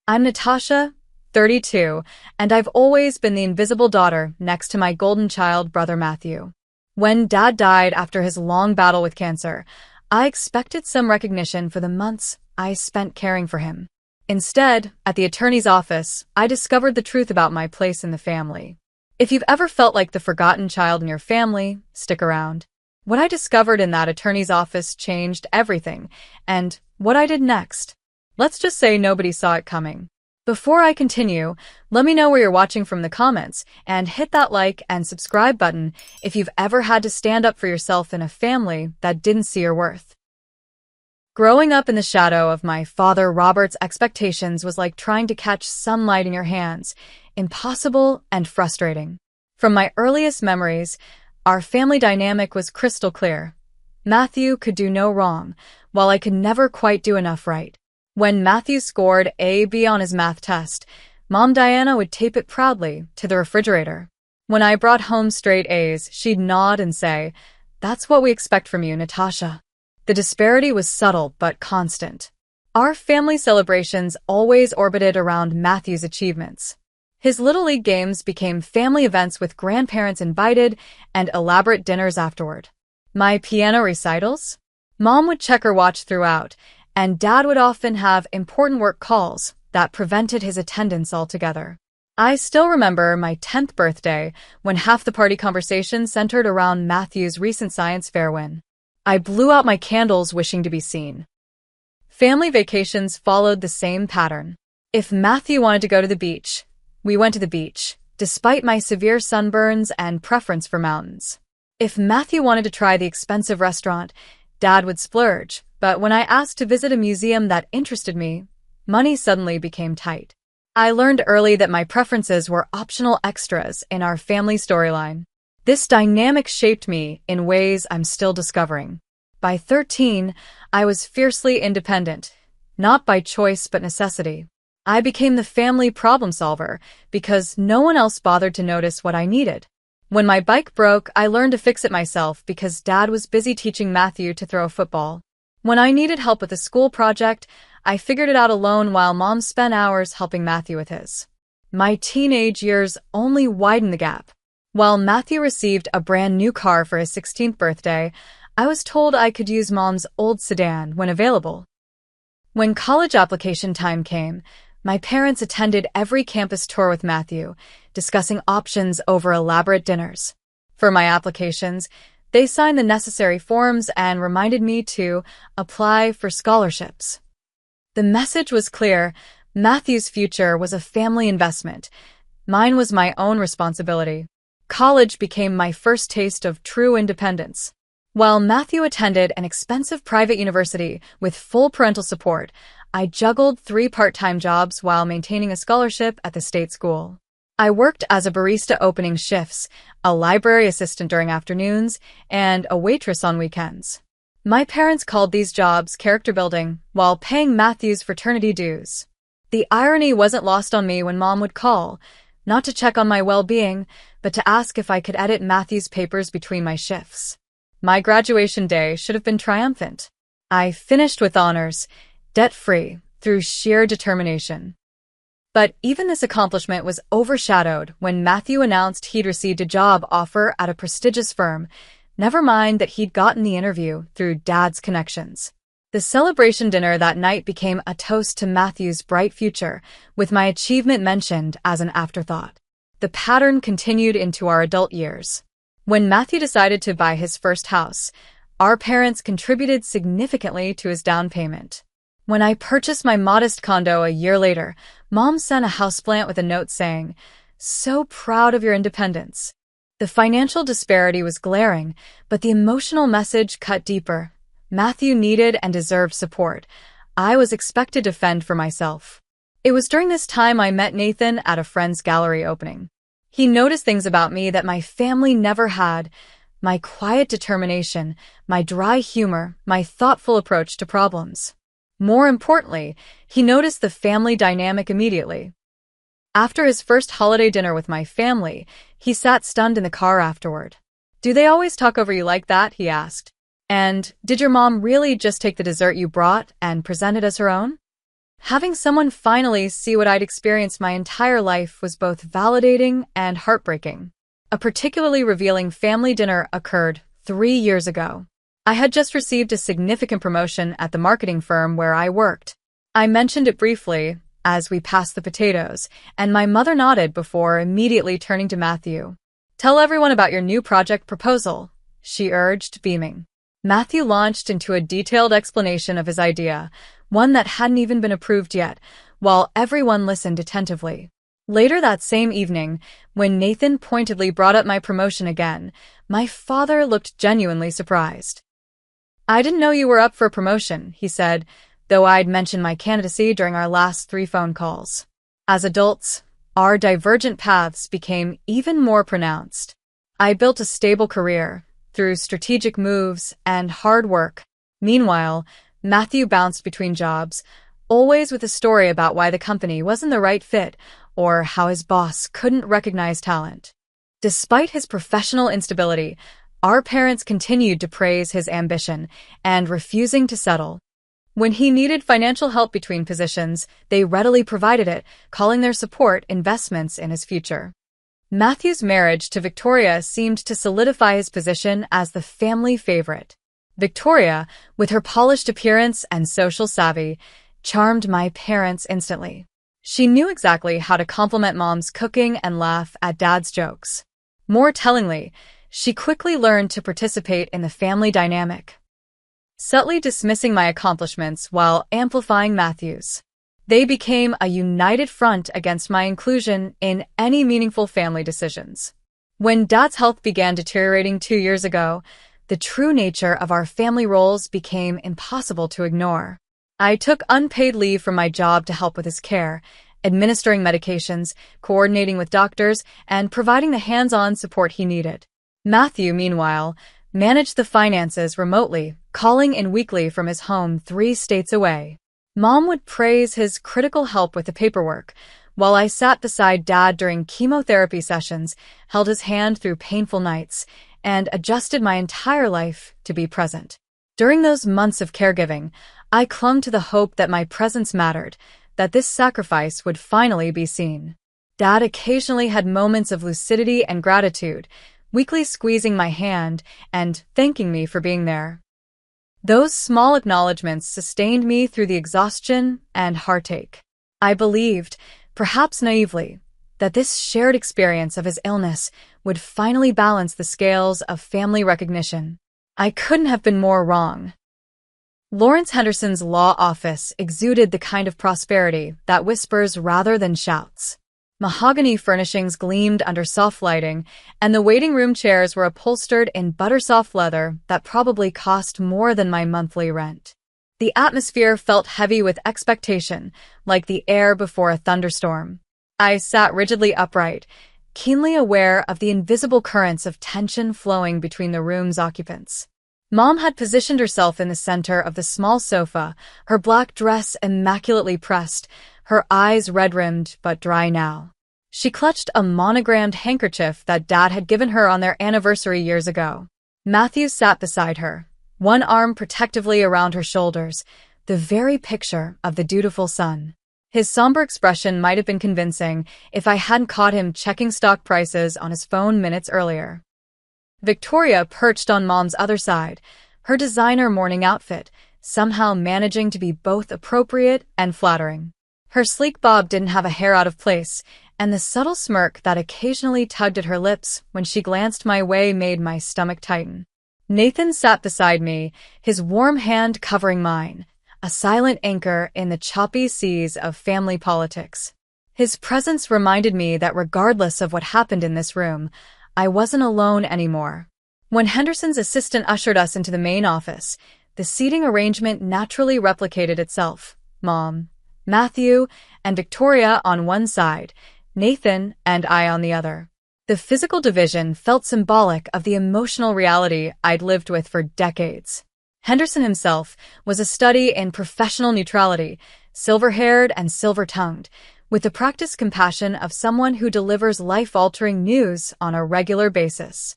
I'm Natasha, 32, and I've always been the invisible daughter next to my golden child brother Matthew. When Dad died after his long battle with cancer, I expected some recognition for the months I spent caring for him. Instead, at the attorney's office, I discovered the truth about my place in the family. If you've ever felt like the forgotten child in your family, stick around. What I discovered in that attorney's office changed everything, and what I did next. Let's just say nobody saw it coming. Before I continue, let me know where you're watching from the comments, and hit that like and subscribe button if you've ever had to stand up for yourself in a family that didn't see your worth. Growing up in the shadow of my father Robert's expectations was like trying to catch sunlight in your hands, impossible and frustrating. From my earliest memories, our family dynamic was crystal clear. Matthew could do no wrong, while I could never quite do enough right. When Matthew scored A B on his math test, Mom Diana would tape it proudly to the refrigerator. When I brought home straight A's, she'd nod and say, "That's what we expect from you, Natasha." The disparity was subtle but constant. Our family celebrations always orbited around Matthew's achievements. His Little League games became family events with grandparents invited and elaborate dinners afterward. My piano recitals? Mom would check her watch throughout, and Dad would often have important work calls that prevented his attendance altogether. I still remember my 10th birthday when half the party conversation centered around Matthew's recent science fair win. I blew out my candles wishing to be seen. Family vacations followed the same pattern. If Matthew wanted to go to the beach, we went to the beach, despite my severe sunburns and preference for mountains. If Matthew wanted to try the expensive restaurant, Dad would splurge, but when I asked to visit a museum that interested me, money suddenly became tight. I learned early that my preferences were optional extras in our family storyline. This dynamic shaped me in ways I'm still discovering. By 13, I was fiercely independent, not by choice but necessity. I became the family problem solver because no one else bothered to notice what I needed. When my bike broke, I learned to fix it myself because Dad was busy teaching Matthew to throw a football. When I needed help with a school project, I figured it out alone while Mom spent hours helping Matthew with his. My teenage years only widened the gap. While Matthew received a brand new car for his 16th birthday, I was told I could use Mom's old sedan when available. When college application time came, my parents attended every campus tour with Matthew, discussing options over elaborate dinners. For my applications, they signed the necessary forms and reminded me to apply for scholarships. The message was clear: Matthew's future was a family investment. Mine was my own responsibility. College became my first taste of true independence. While Matthew attended an expensive private university with full parental support, I juggled 3 part-time jobs while maintaining a scholarship at the state school. I worked as a barista opening shifts, a library assistant during afternoons, and a waitress on weekends. My parents called these jobs character building while paying Matthew's fraternity dues. The irony wasn't lost on me when Mom would call, not to check on my well-being, but to ask if I could edit Matthew's papers between my shifts. My graduation day should have been triumphant. I finished with honors, debt-free, through sheer determination. But even this accomplishment was overshadowed when Matthew announced he'd received a job offer at a prestigious firm, never mind that he'd gotten the interview through Dad's connections. The celebration dinner that night became a toast to Matthew's bright future, with my achievement mentioned as an afterthought. The pattern continued into our adult years. When Matthew decided to buy his first house, our parents contributed significantly to his down payment. When I purchased my modest condo a year later, Mom sent a houseplant with a note saying, "So proud of your independence." The financial disparity was glaring, but the emotional message cut deeper. Matthew needed and deserved support. I was expected to fend for myself. It was during this time I met Nathan at a friend's gallery opening. He noticed things about me that my family never had: my quiet determination, my dry humor, my thoughtful approach to problems. More importantly, he noticed the family dynamic immediately. After his first holiday dinner with my family, he sat stunned in the car afterward. "Do they always talk over you like that?" he asked. "And did your mom really just take the dessert you brought and present it as her own?" Having someone finally see what I'd experienced my entire life was both validating and heartbreaking. A particularly revealing family dinner occurred 3 years ago. I had just received a significant promotion at the marketing firm where I worked. I mentioned it briefly as we passed the potatoes, and my mother nodded before immediately turning to Matthew. "Tell everyone about your new project proposal," she urged, beaming. Matthew launched into a detailed explanation of his idea, one that hadn't even been approved yet, while everyone listened attentively. Later that same evening, when Nathan pointedly brought up my promotion again, my father looked genuinely surprised. "I didn't know you were up for a promotion," he said, though I'd mentioned my candidacy during our last 3 phone calls. As adults, our divergent paths became even more pronounced. I built a stable career through strategic moves and hard work. Meanwhile, Matthew bounced between jobs, always with a story about why the company wasn't the right fit or how his boss couldn't recognize talent. Despite his professional instability, our parents continued to praise his ambition and refusing to settle. When he needed financial help between positions, they readily provided it, calling their support investments in his future. Matthew's marriage to Victoria seemed to solidify his position as the family favorite. Victoria, with her polished appearance and social savvy, charmed my parents instantly. She knew exactly how to compliment Mom's cooking and laugh at Dad's jokes. More tellingly, she quickly learned to participate in the family dynamic, subtly dismissing my accomplishments while amplifying Matthew's. They became a united front against my inclusion in any meaningful family decisions. When Dad's health began deteriorating 2 years ago, the true nature of our family roles became impossible to ignore. I took unpaid leave from my job to help with his care, administering medications, coordinating with doctors, and providing the hands-on support he needed. Matthew, meanwhile, managed the finances remotely, calling in weekly from his home 3 states away. Mom would praise his critical help with the paperwork, while I sat beside Dad during chemotherapy sessions, held his hand through painful nights, and adjusted my entire life to be present. During those months of caregiving, I clung to the hope that my presence mattered, that this sacrifice would finally be seen. Dad occasionally had moments of lucidity and gratitude, weakly squeezing my hand and thanking me for being there. Those small acknowledgments sustained me through the exhaustion and heartache. I believed, perhaps naively, that this shared experience of his illness would finally balance the scales of family recognition. I couldn't have been more wrong. Lawrence Henderson's law office exuded the kind of prosperity that whispers rather than shouts. Mahogany furnishings gleamed under soft lighting, and the waiting room chairs were upholstered in buttersoft leather that probably cost more than my monthly rent. The atmosphere felt heavy with expectation, like the air before a thunderstorm. I sat rigidly upright, keenly aware of the invisible currents of tension flowing between the room's occupants. Mom had positioned herself in the center of the small sofa, her black dress immaculately pressed, her eyes red-rimmed but dry now. She clutched a monogrammed handkerchief that Dad had given her on their anniversary years ago. Matthew sat beside her, one arm protectively around her shoulders, the very picture of the dutiful son. His somber expression might have been convincing if I hadn't caught him checking stock prices on his phone minutes earlier. Victoria perched on Mom's other side, her designer morning outfit, somehow managing to be both appropriate and flattering. Her sleek bob didn't have a hair out of place, and the subtle smirk that occasionally tugged at her lips when she glanced my way made my stomach tighten. Nathan sat beside me, his warm hand covering mine, a silent anchor in the choppy seas of family politics. His presence reminded me that regardless of what happened in this room, I wasn't alone anymore. When Henderson's assistant ushered us into the main office, the seating arrangement naturally replicated itself. Mom, Matthew, and Victoria on one side, Nathan and I on the other. The physical division felt symbolic of the emotional reality I'd lived with for decades. Henderson himself was a study in professional neutrality, silver-haired and silver-tongued, with the practiced compassion of someone who delivers life-altering news on a regular basis.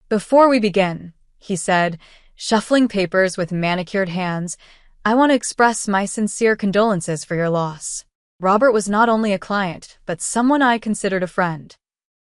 "Before we begin," he said, shuffling papers with manicured hands, I want to express my sincere condolences for your loss. Robert was not only a client, but someone I considered a friend.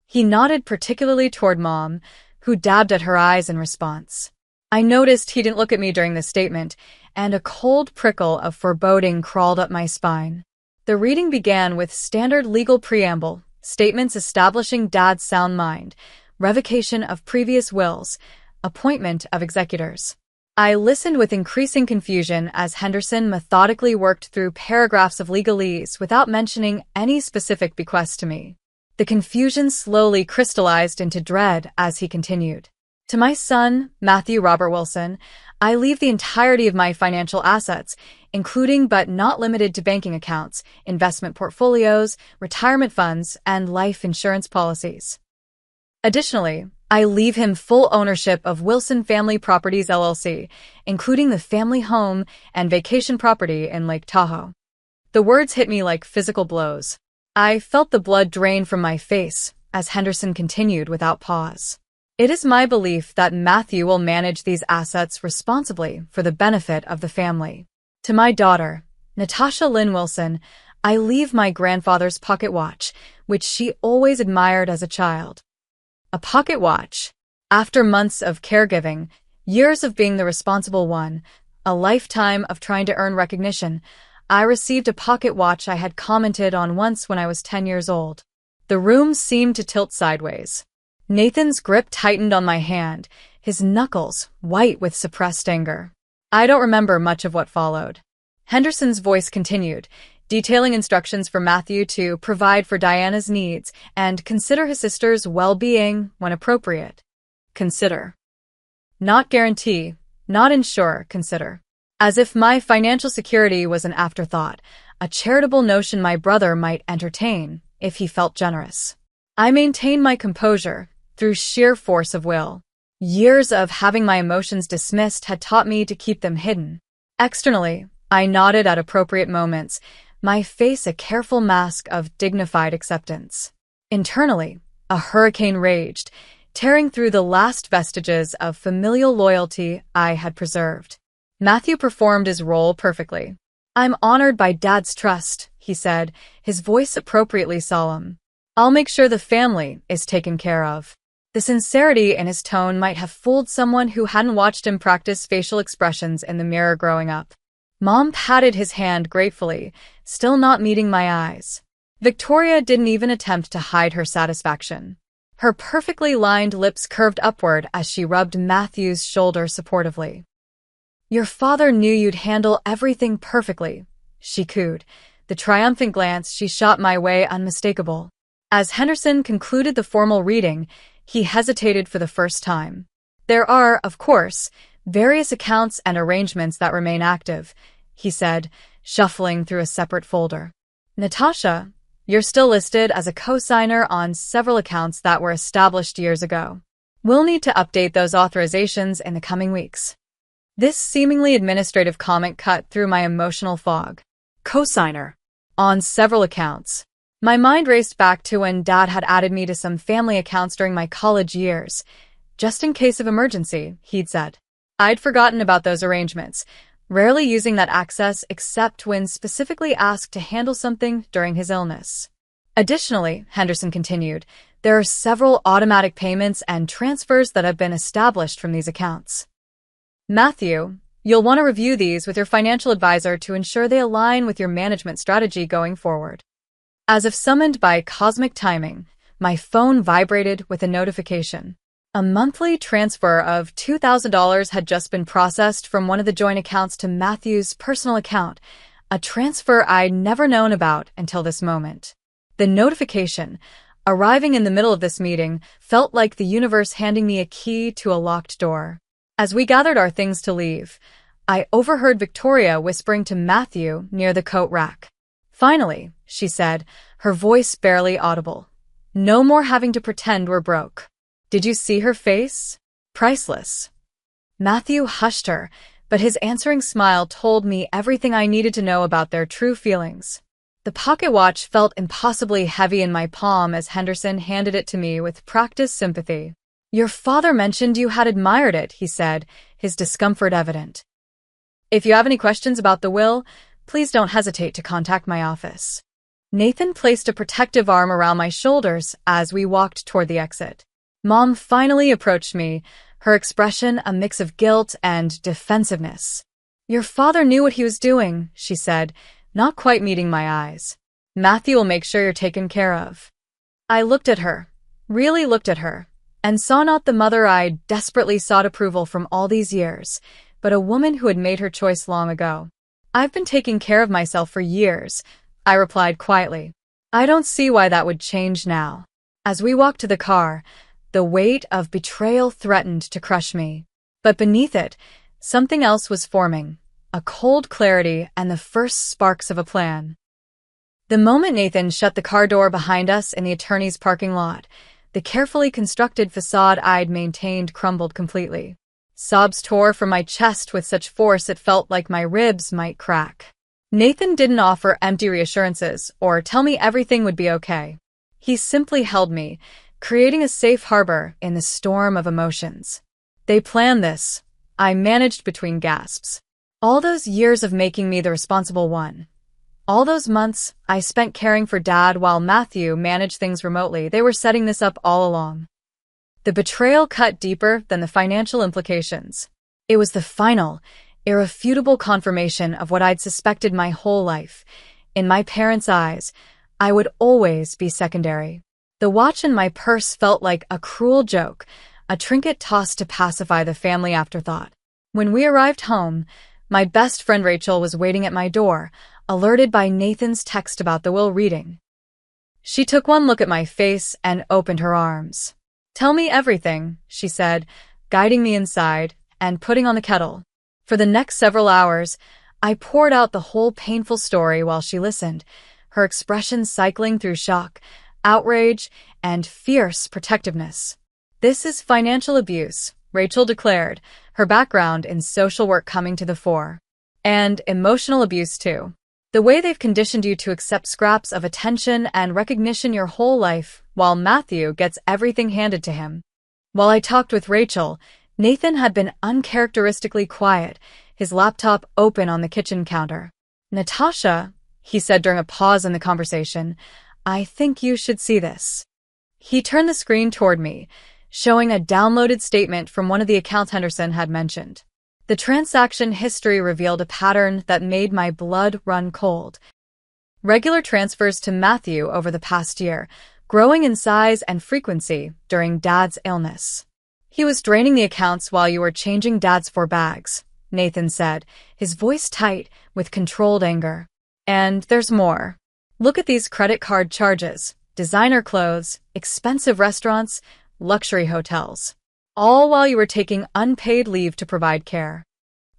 He nodded particularly toward Mom, who dabbed at her eyes in response. I noticed he didn't look at me during this statement, and a cold prickle of foreboding crawled up my spine. The reading began with standard legal preamble, statements establishing Dad's sound mind, revocation of previous wills, appointment of executors. I listened with increasing confusion as Henderson methodically worked through paragraphs of legalese without mentioning any specific bequests to me. The confusion slowly crystallized into dread as he continued. To my son, Matthew Robert Wilson, I leave the entirety of my financial assets, including but not limited to banking accounts, investment portfolios, retirement funds, and life insurance policies. Additionally, I leave him full ownership of Wilson Family Properties LLC, including the family home and vacation property in Lake Tahoe. The words hit me like physical blows. I felt the blood drain from my face as Henderson continued without pause. It is my belief that Matthew will manage these assets responsibly for the benefit of the family. To my daughter, Natasha Lynn Wilson, I leave my grandfather's pocket watch, which she always admired as a child. A pocket watch. After months of caregiving, years of being the responsible one, a lifetime of trying to earn recognition, I received a pocket watch I had commented on once when I was 10 years old. The room seemed to tilt sideways. Nathan's grip tightened on my hand, his knuckles white with suppressed anger. I don't remember much of what followed. Henderson's voice continued, detailing instructions for Matthew to provide for Diana's needs and consider his sister's well-being when appropriate. Consider. Not guarantee, not ensure, consider. As if my financial security was an afterthought, a charitable notion my brother might entertain if he felt generous. I maintained my composure through sheer force of will. Years of having my emotions dismissed had taught me to keep them hidden. Externally, I nodded at appropriate moments, my face a careful mask of dignified acceptance. Internally, a hurricane raged, tearing through the last vestiges of familial loyalty I had preserved. Matthew performed his role perfectly. I'm honored by Dad's trust, he said, his voice appropriately solemn. I'll make sure the family is taken care of. The sincerity in his tone might have fooled someone who hadn't watched him practice facial expressions in the mirror growing up. Mom patted his hand gratefully, still not meeting my eyes. Victoria didn't even attempt to hide her satisfaction. Her perfectly lined lips curved upward as she rubbed Matthew's shoulder supportively. Your father knew you'd handle everything perfectly, she cooed, the triumphant glance she shot my way unmistakable. As Henderson concluded the formal reading, he hesitated for the first time. There are, of course, various accounts and arrangements that remain active, he said, shuffling through a separate folder. Natasha, you're still listed as a co-signer on several accounts that were established years ago. We'll need to update those authorizations in the coming weeks. This seemingly administrative comment cut through my emotional fog. Co-signer. On several accounts. My mind raced back to when Dad had added me to some family accounts during my college years. Just in case of emergency, he'd said. I'd forgotten about those arrangements, rarely using that access except when specifically asked to handle something during his illness. Additionally, Henderson continued, there are several automatic payments and transfers that have been established from these accounts. Matthew, you'll want to review these with your financial advisor to ensure they align with your management strategy going forward. As if summoned by cosmic timing, my phone vibrated with a notification. A monthly transfer of $2,000 had just been processed from one of the joint accounts to Matthew's personal account, a transfer I'd never known about until this moment. The notification, arriving in the middle of this meeting, felt like the universe handing me a key to a locked door. As we gathered our things to leave, I overheard Victoria whispering to Matthew near the coat rack. Finally, she said, her voice barely audible. No more having to pretend we're broke. Did you see her face? Priceless. Matthew hushed her, but his answering smile told me everything I needed to know about their true feelings. The pocket watch felt impossibly heavy in my palm as Henderson handed it to me with practiced sympathy. Your father mentioned you had admired it, he said, his discomfort evident. If you have any questions about the will, please don't hesitate to contact my office. Nathan placed a protective arm around my shoulders as we walked toward the exit. Mom finally approached me, her expression a mix of guilt and defensiveness. "Your father knew what he was doing," she said, not quite meeting my eyes. "Matthew will make sure you're taken care of." I looked at her, really looked at her, and saw not the mother I desperately sought approval from all these years, but a woman who had made her choice long ago. "I've been taking care of myself for years," I replied quietly. "I don't see why that would change now." As we walked to the car, the weight of betrayal threatened to crush me. But beneath it, something else was forming, a cold clarity and the first sparks of a plan. The moment Nathan shut the car door behind us in the attorney's parking lot, the carefully constructed facade I'd maintained crumbled completely. Sobs tore from my chest with such force it felt like my ribs might crack. Nathan didn't offer empty reassurances or tell me everything would be okay. He simply held me, creating a safe harbor in the storm of emotions. "They planned this," I managed between gasps. "All those years of making me the responsible one. All those months I spent caring for Dad while Matthew managed things remotely, they were setting this up all along." The betrayal cut deeper than the financial implications. It was the final, irrefutable confirmation of what I'd suspected my whole life. In my parents' eyes, I would always be secondary. The watch in my purse felt like a cruel joke, a trinket tossed to pacify the family afterthought. When we arrived home, my best friend Rachel was waiting at my door, alerted by Nathan's text about the will reading. She took one look at my face and opened her arms. "Tell me everything," she said, guiding me inside and putting on the kettle. For the next several hours, I poured out the whole painful story while she listened, her expression cycling through shock, outrage, and fierce protectiveness. "This is financial abuse," Rachel declared, her background in social work coming to the fore. "And emotional abuse, too. The way they've conditioned you to accept scraps of attention and recognition your whole life, while Matthew gets everything handed to him." While I talked with Rachel, Nathan had been uncharacteristically quiet, his laptop open on the kitchen counter. "Natasha," he said during a pause in the conversation, "I think you should see this." He turned the screen toward me, showing a downloaded statement from one of the accounts Henderson had mentioned. The transaction history revealed a pattern that made my blood run cold. Regular transfers to Matthew over the past year, growing in size and frequency during Dad's illness. "He was draining the accounts while you were changing Dad's 4 bags, Nathan said, his voice tight with controlled anger. "And there's more. Look at these credit card charges, designer clothes, expensive restaurants, luxury hotels. All while you were taking unpaid leave to provide care."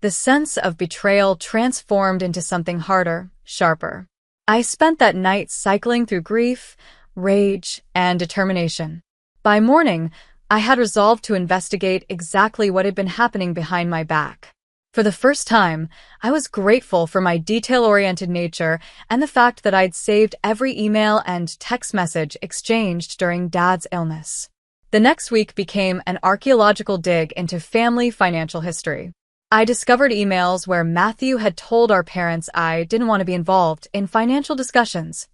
The sense of betrayal transformed into something harder, sharper. I spent that night cycling through grief, rage, and determination. By morning, I had resolved to investigate exactly what had been happening behind my back. For the first time, I was grateful for my detail-oriented nature and the fact that I'd saved every email and text message exchanged during Dad's illness. The next week became an archaeological dig into family financial history. I discovered emails where Matthew had told our parents I didn't want to be involved in financial discussions.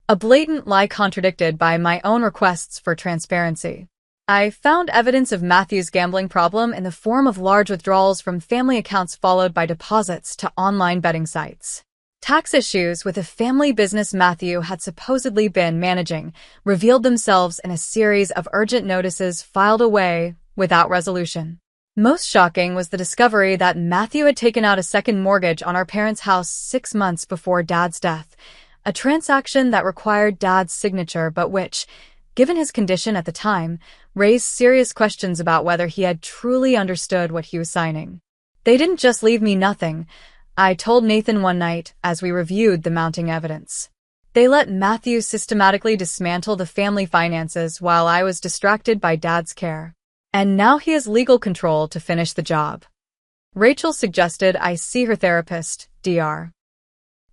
A blatant lie contradicted by my own requests for transparency. I found evidence of Matthew's gambling problem in the form of large withdrawals from family accounts followed by deposits to online betting sites. Tax issues with a family business Matthew had supposedly been managing revealed themselves in a series of urgent notices filed away without resolution. Most shocking was the discovery that Matthew had taken out a second mortgage on our parents' house 6 months before Dad's death, a transaction that required Dad's signature but which, given his condition at the time, raised serious questions about whether he had truly understood what he was signing. "They didn't just leave me nothing," I told Nathan one night as we reviewed the mounting evidence. "They let Matthew systematically dismantle the family finances while I was distracted by Dad's care. And now he has legal control to finish the job." Rachel suggested I see her therapist, Dr.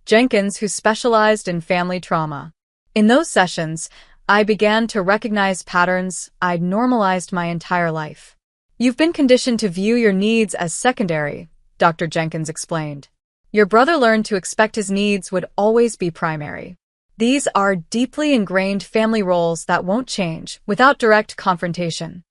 Jenkins, who specialized in family trauma. In those sessions, I began to recognize patterns I'd normalized my entire life. "You've been conditioned to view your needs as secondary," Dr. Jenkins explained. Your brother learned to expect his needs would always be primary. These are deeply ingrained family roles that won't change without direct confrontation.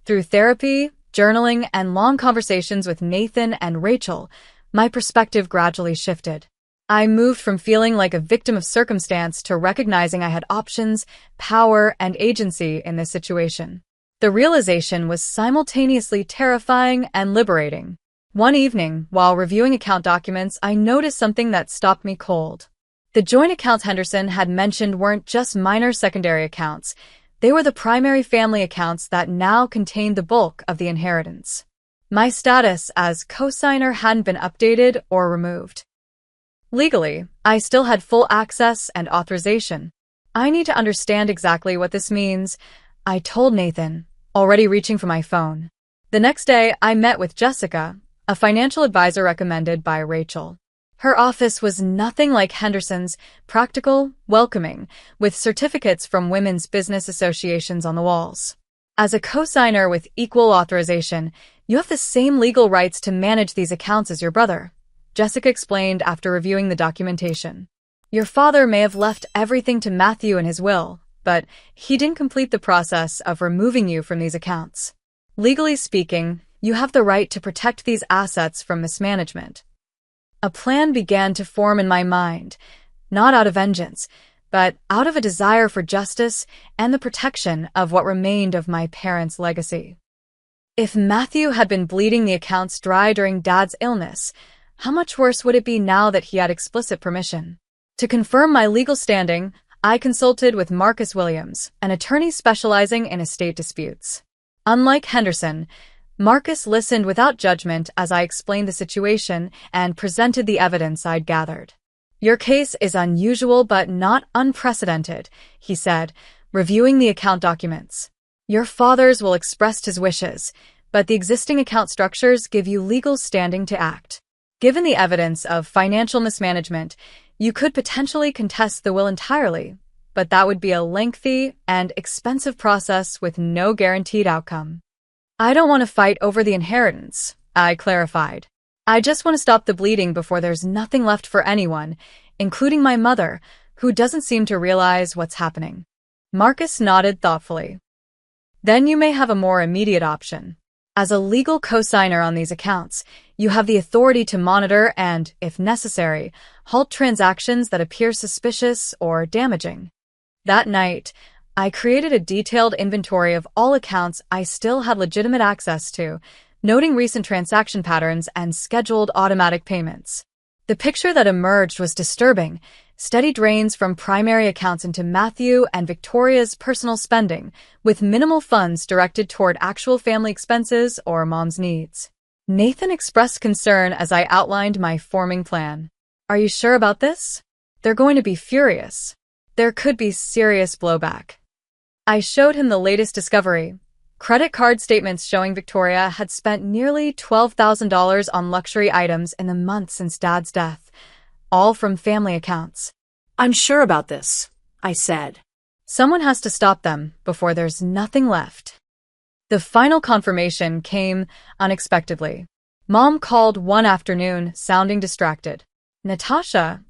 Through therapy, journaling, and long conversations with Nathan and Rachel, my perspective gradually shifted. I moved from feeling like a victim of circumstance to recognizing I had options, power, and agency in this situation. The realization was simultaneously terrifying and liberating. One evening, while reviewing account documents, I noticed something that stopped me cold. The joint accounts Henderson had mentioned weren't just minor secondary accounts. They were the primary family accounts that now contained the bulk of the inheritance. My status as co-signer hadn't been updated or removed. Legally, I still had full access and authorization. I need to understand exactly what this means, I told Nathan, already reaching for my phone. The next day, I met with Jessica, a financial advisor recommended by Rachel. Her office was nothing like Henderson's, practical, welcoming, with certificates from women's business associations on the walls. As a co-signer with equal authorization, you have the same legal rights to manage these accounts as your brother, Jessica explained after reviewing the documentation. Your father may have left everything to Matthew in his will, but he didn't complete the process of removing you from these accounts. Legally speaking, you have the right to protect these assets from mismanagement. A plan began to form in my mind, not out of vengeance, but out of a desire for justice and the protection of what remained of my parents' legacy. If Matthew had been bleeding the accounts dry during Dad's illness, how much worse would it be now that he had explicit permission? To confirm my legal standing, I consulted with Marcus Williams, an attorney specializing in estate disputes. Unlike Henderson, Marcus listened without judgment as I explained the situation and presented the evidence I'd gathered. Your case is unusual but not unprecedented, he said, reviewing the account documents. Your father's will express his wishes, but the existing account structures give you legal standing to act. Given the evidence of financial mismanagement, you could potentially contest the will entirely, but that would be a lengthy and expensive process with no guaranteed outcome. I don't want to fight over the inheritance, I clarified. I just want to stop the bleeding before there's nothing left for anyone, including my mother, who doesn't seem to realize what's happening. Marcus nodded thoughtfully. Then you may have a more immediate option. As a legal co-signer on these accounts, you have the authority to monitor and, if necessary, halt transactions that appear suspicious or damaging. That night, I created a detailed inventory of all accounts I still had legitimate access to, noting recent transaction patterns and scheduled automatic payments. The picture that emerged was disturbing: steady drains from primary accounts into Matthew and Victoria's personal spending, with minimal funds directed toward actual family expenses or Mom's needs. Nathan expressed concern as I outlined my forming plan. Are you sure about this? They're going to be furious. There could be serious blowback. I showed him the latest discovery: credit card statements showing Victoria had spent nearly $12,000 on luxury items in the month since Dad's death, all from family accounts. I'm sure about this, I said. Someone has to stop them before there's nothing left. The final confirmation came unexpectedly. Mom called one afternoon, sounding distracted. Natasha,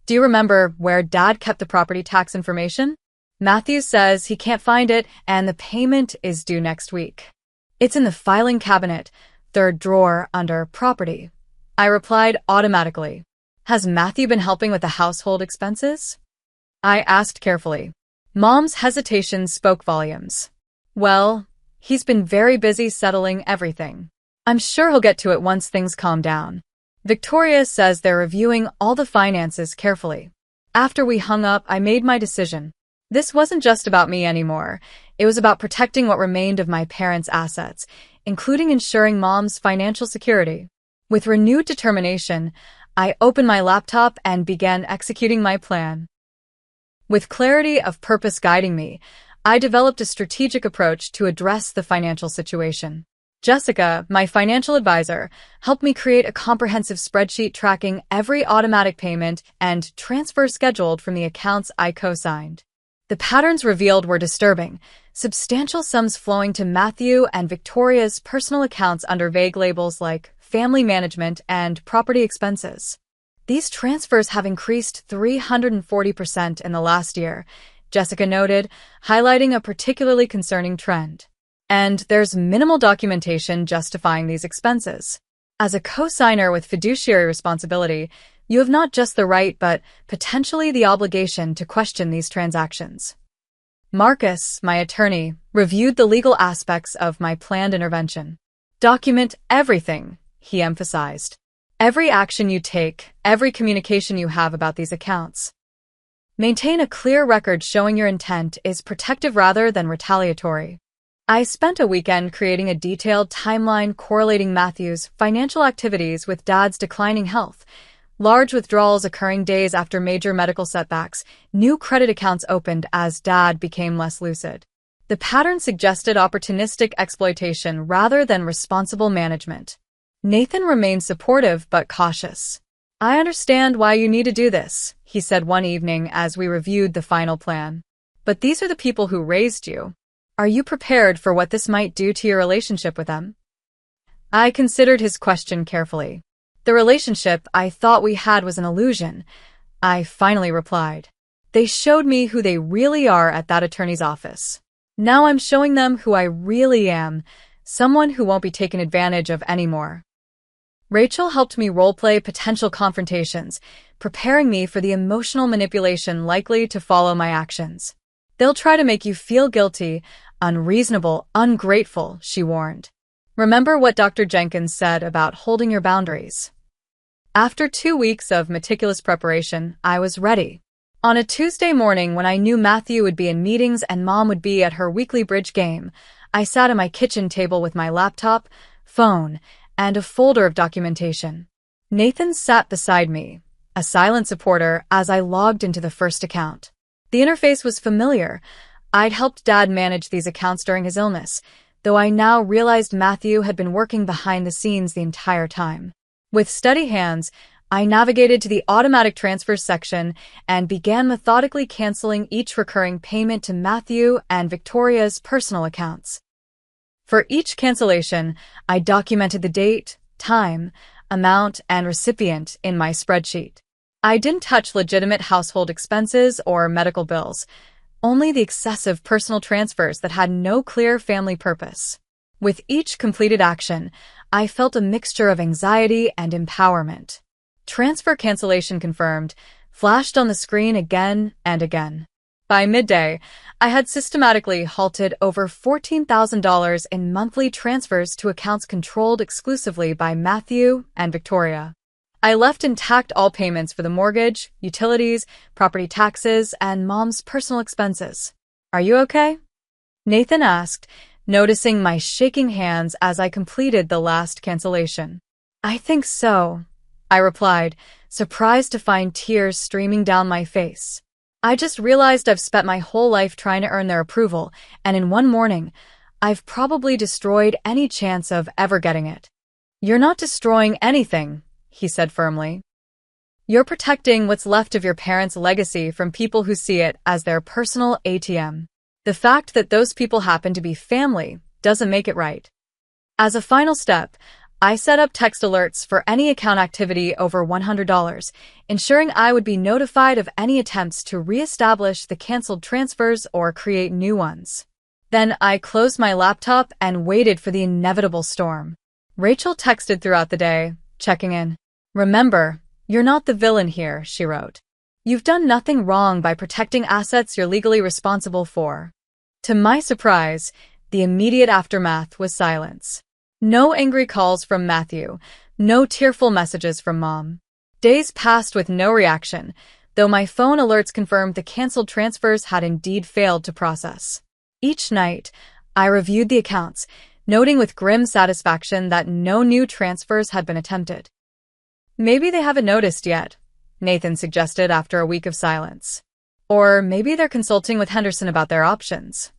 do you remember where Dad kept the property tax information? Matthew says he can't find it and the payment is due next week. It's in the filing cabinet, third drawer under property. I replied automatically. Has Matthew been helping with the household expenses? I asked carefully. Mom's hesitation spoke volumes. Well, he's been very busy settling everything. I'm sure he'll get to it once things calm down. Victoria says they're reviewing all the finances carefully. After we hung up, I made my decision. This wasn't just about me anymore. It was about protecting what remained of my parents' assets, including ensuring Mom's financial security. With renewed determination, I opened my laptop and began executing my plan. With clarity of purpose guiding me, I developed a strategic approach to address the financial situation. Jessica, my financial advisor, helped me create a comprehensive spreadsheet tracking every automatic payment and transfer scheduled from the accounts I co-signed. The patterns revealed were disturbing: substantial sums flowing to Matthew and Victoria's personal accounts under vague labels like family management, and property expenses. These transfers have increased 340% in the last year, Jessica noted, highlighting a particularly concerning trend. And there's minimal documentation justifying these expenses. As a co-signer with fiduciary responsibility, you have not just the right but potentially the obligation to question these transactions. Marcus, my attorney, reviewed the legal aspects of my planned intervention. Document everything, he emphasized. Every action you take, every communication you have about these accounts. Maintain a clear record showing your intent is protective rather than retaliatory. I spent a weekend creating a detailed timeline correlating Matthew's financial activities with Dad's declining health. Large withdrawals occurring days after major medical setbacks, new credit accounts opened as Dad became less lucid. The pattern suggested opportunistic exploitation rather than responsible management. Nathan remained supportive but cautious. I understand why you need to do this, he said one evening as we reviewed the final plan. But these are the people who raised you. Are you prepared for what this might do to your relationship with them? I considered his question carefully. The relationship I thought we had was an illusion, I finally replied. They showed me who they really are at that attorney's office. Now I'm showing them who I really am, someone who won't be taken advantage of anymore. Rachel helped me role-play potential confrontations, preparing me for the emotional manipulation likely to follow my actions. They'll try to make you feel guilty, unreasonable, ungrateful, she warned. Remember what Dr. Jenkins said about holding your boundaries. After 2 weeks of meticulous preparation, I was ready. On a Tuesday morning when I knew Matthew would be in meetings and Mom would be at her weekly bridge game, I sat at my kitchen table with my laptop, phone, and a folder of documentation. Nathan sat beside me, a silent supporter as I logged into the first account. The interface was familiar. I'd helped Dad manage these accounts during his illness, though I now realized Matthew had been working behind the scenes the entire time. With steady hands, I navigated to the automatic transfers section and began methodically canceling each recurring payment to Matthew and Victoria's personal accounts. For each cancellation, I documented the date, time, amount, and recipient in my spreadsheet. I didn't touch legitimate household expenses or medical bills, only the excessive personal transfers that had no clear family purpose. With each completed action, I felt a mixture of anxiety and empowerment. Transfer cancellation confirmed flashed on the screen again and again. By midday, I had systematically halted over $14,000 in monthly transfers to accounts controlled exclusively by Matthew and Victoria. I left intact all payments for the mortgage, utilities, property taxes, and Mom's personal expenses. Are you okay? Nathan asked, noticing my shaking hands as I completed the last cancellation. I think so, I replied, surprised to find tears streaming down my face. I just realized I've spent my whole life trying to earn their approval, and in one morning, I've probably destroyed any chance of ever getting it. You're not destroying anything, he said firmly. You're protecting what's left of your parents' legacy from people who see it as their personal ATM. The fact that those people happen to be family doesn't make it right. As a final step, I set up text alerts for any account activity over $100, ensuring I would be notified of any attempts to reestablish the canceled transfers or create new ones. Then I closed my laptop and waited for the inevitable storm. Rachel texted throughout the day, checking in. Remember, you're not the villain here, she wrote. You've done nothing wrong by protecting assets you're legally responsible for. To my surprise, the immediate aftermath was silence. No angry calls from Matthew, no tearful messages from Mom. Days passed with no reaction, though my phone alerts confirmed the canceled transfers had indeed failed to process. Each night, I reviewed the accounts, noting with grim satisfaction that no new transfers had been attempted. Maybe they haven't noticed yet, Nathan suggested after a week of silence. Or maybe they're consulting with Henderson about their options.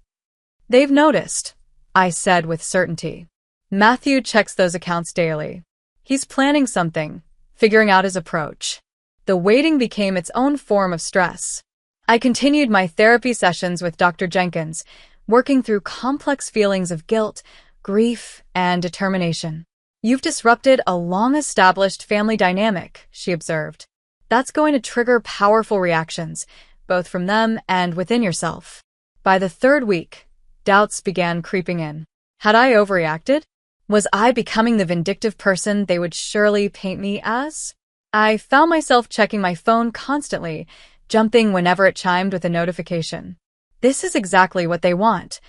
They've noticed, I said with certainty. Matthew checks those accounts daily. He's planning something, figuring out his approach. The waiting became its own form of stress. I continued my therapy sessions with Dr. Jenkins, working through complex feelings of guilt, grief, and determination. You've disrupted a long-established family dynamic, she observed. That's going to trigger powerful reactions, both from them and within yourself. By the third week, doubts began creeping in. Had I overreacted? Was I becoming the vindictive person they would surely paint me as? I found myself checking my phone constantly, jumping whenever it chimed with a notification. This is exactly what they want,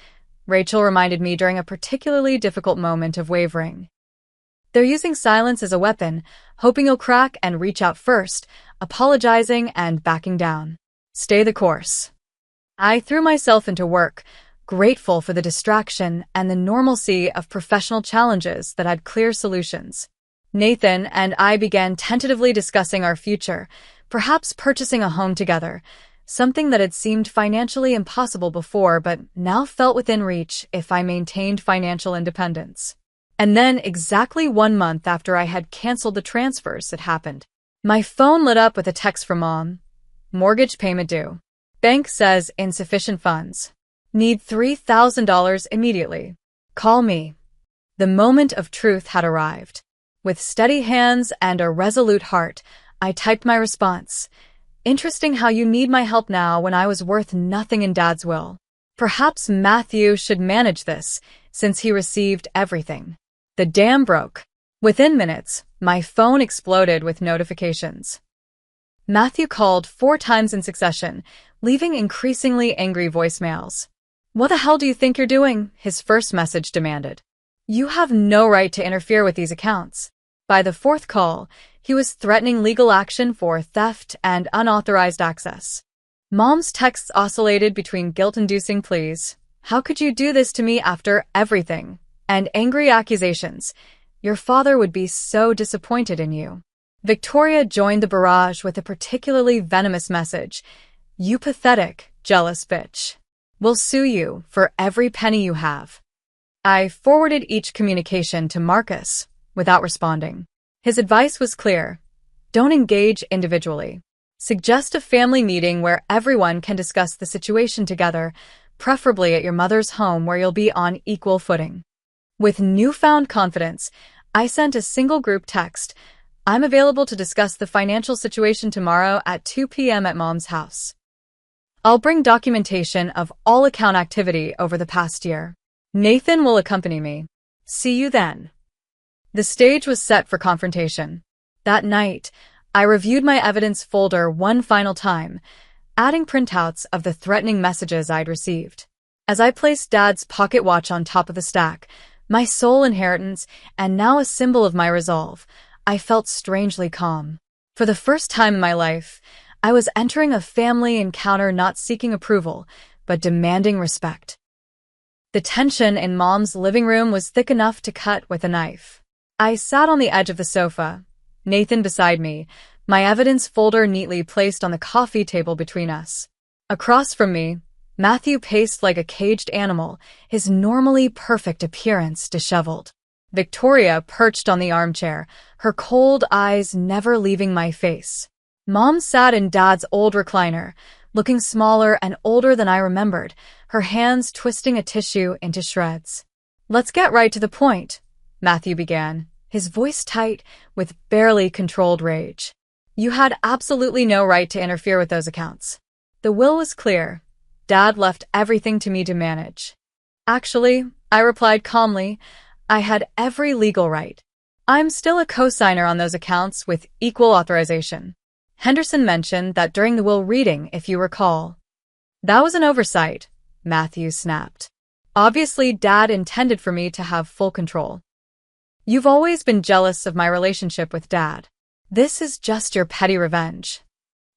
Rachel reminded me during a particularly difficult moment of wavering. They're using silence as a weapon, hoping you'll crack and reach out first, apologizing and backing down. Stay the course. I threw myself into work, grateful for the distraction and the normalcy of professional challenges that had clear solutions. Nathan and I began tentatively discussing our future, perhaps purchasing a home together, something that had seemed financially impossible before but now felt within reach if I maintained financial independence. And then, exactly 1 month after I had canceled the transfers, it happened. My phone lit up with a text from Mom. Mortgage payment due. Bank says insufficient funds. Need $3,000 immediately. Call me. The moment of truth had arrived. With steady hands and a resolute heart, I typed my response. Interesting how you need my help now when I was worth nothing in Dad's will. Perhaps Matthew should manage this, since he received everything. The dam broke. Within minutes, my phone exploded with notifications. Matthew called 4 times in succession, leaving increasingly angry voicemails. What the hell do you think you're doing? His first message demanded. You have no right to interfere with these accounts. By the 4th call, he was threatening legal action for theft and unauthorized access. Mom's texts oscillated between guilt-inducing pleas, "How could you do this to me after everything?" and angry accusations. Your father would be so disappointed in you. Victoria joined the barrage with a particularly venomous message. You pathetic, jealous bitch. We'll sue you for every penny you have. I forwarded each communication to Marcus, without responding. His advice was clear. Don't engage individually. Suggest a family meeting where everyone can discuss the situation together, preferably at your mother's home where you'll be on equal footing. With newfound confidence, I sent a single group text. I'm available to discuss the financial situation tomorrow at 2 p.m. at Mom's house. I'll bring documentation of all account activity over the past year. Nathan will accompany me. See you then. The stage was set for confrontation. That night, I reviewed my evidence folder one final time, adding printouts of the threatening messages I'd received. As I placed Dad's pocket watch on top of the stack, my sole inheritance and now a symbol of my resolve, I felt strangely calm. For the first time in my life, I was entering a family encounter not seeking approval, but demanding respect. The tension in Mom's living room was thick enough to cut with a knife. I sat on the edge of the sofa, Nathan beside me, my evidence folder neatly placed on the coffee table between us. Across from me, Matthew paced like a caged animal, his normally perfect appearance disheveled. Victoria perched on the armchair, her cold eyes never leaving my face. Mom sat in Dad's old recliner, looking smaller and older than I remembered, her hands twisting a tissue into shreds. Let's get right to the point, Matthew began, his voice tight with barely controlled rage. You had absolutely no right to interfere with those accounts. The will was clear. Dad left everything to me to manage. Actually, I replied calmly, I had every legal right. I'm still a co-signer on those accounts with equal authorization. Henderson mentioned that during the will reading, if you recall. That was an oversight, Matthew snapped. Obviously, Dad intended for me to have full control. You've always been jealous of my relationship with Dad. This is just your petty revenge.